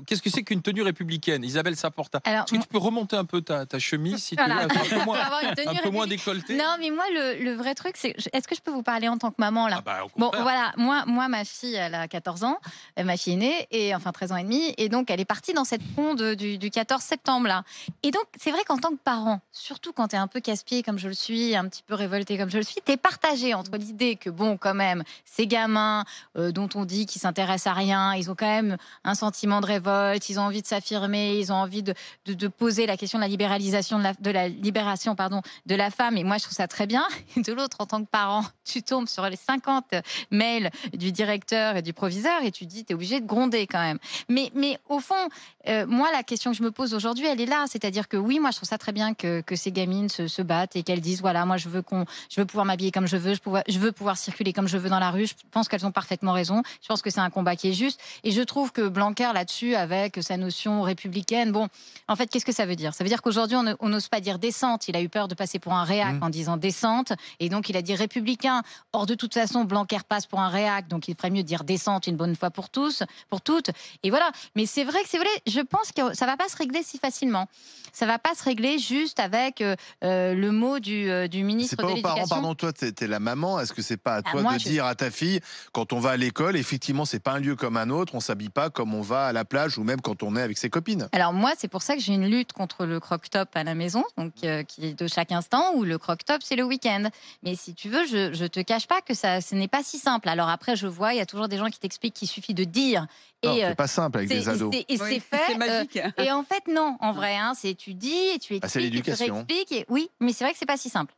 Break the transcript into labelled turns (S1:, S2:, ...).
S1: qu'est-ce que c'est qu'une tenue républicaine? Isabelle Saporta.
S2: Alors,
S1: Est-ce que tu peux remonter un peu ta chemise, si
S2: voilà.
S1: tu veux,
S2: Avoir une tenue
S1: un peu moins
S2: républicaine.
S1: décolletée?
S2: Non, mais moi, le vrai truc, c'est... Est-ce que je peux vous parler en tant que maman, là?
S1: Ah bah, au
S2: Bon,
S1: contraire.
S2: voilà, moi, ma fille, elle a 14 ans, ma fille aînée, et enfin 13 ans et demi, et donc elle est partie dans cette fronde du 14 septembre, là. Et donc, c'est vrai qu'en tant que parent, surtout quand t'es un peu casse-pied comme je le suis, un petit peu révolté comme je le suis, t'es partagé entre l'idée que, bon, quand même, ces gamins dont on dit qu'ils s'intéressent à rien, ils ont quand même un sentiment de révolte, ils ont envie de s'affirmer, ils ont envie de poser la question de la libéralisation, de la libération, pardon, de la femme, et moi je trouve ça très bien. Et de l'autre, en tant que parent, tu tombes sur les 50 mails du directeur et du proviseur et tu te dis, t'es obligé de gronder quand même. Mais au fond, moi, la question que je me pose aujourd'hui, elle est là. C'est-à-dire que oui, moi, je trouve ça très bien que ces gamines se battent et qu'elles disent, voilà, moi, je veux pouvoir m'habiller comme je veux pouvoir circuler comme je veux dans la rue. Je pense qu'elles ont parfaitement raison. Je pense que c'est un combat qui est juste. Et je trouve que Blanquer, là-dessus, avec sa notion républicaine, bon, en fait, qu'est-ce que ça veut dire? Ça veut dire qu'aujourd'hui, on n'ose pas dire descente. Il a eu peur de passer pour un réac en disant descente. Et donc, il a dit républicain. Or, de toute façon, Blanquer passe pour un réac. Donc, il ferait mieux de dire descente une bonne fois pour tous, pour toutes. Et voilà. Mais c'est vrai que je pense que ça va pas se régler si facilement. Ça va pas se régler juste avec le mot du ministre
S3: C'est
S2: de
S3: pas aux parents,
S2: l'Éducation.
S3: pardon, toi, t'es la maman. Est-ce que c'est pas à toi
S2: moi,
S3: de dire à ta fille, quand on va à l'école, effectivement, c'est pas un lieu comme un autre, on s'habille pas comme on va à la plage ou même quand on est avec ses copines?
S2: Alors moi, c'est pour ça que j'ai une lutte contre le croque-top à la maison, donc qui est de chaque instant, où le croque-top, c'est le week-end. Mais si tu veux, je te cache pas que ce n'est pas si simple. Alors après, je vois, il y a toujours des gens qui t'expliquent qu'il suffit de dire.
S3: Non,
S2: Et
S3: c'est pas simple avec des ados.
S2: Et c'est fait.
S4: C'est magique.
S2: Et en fait, non. En vrai, c'est tu dis et tu
S3: Ah, c'est
S2: expliques, et tu
S3: l'éducation.
S2: réexpliques. Oui, mais c'est vrai que c'est pas si simple.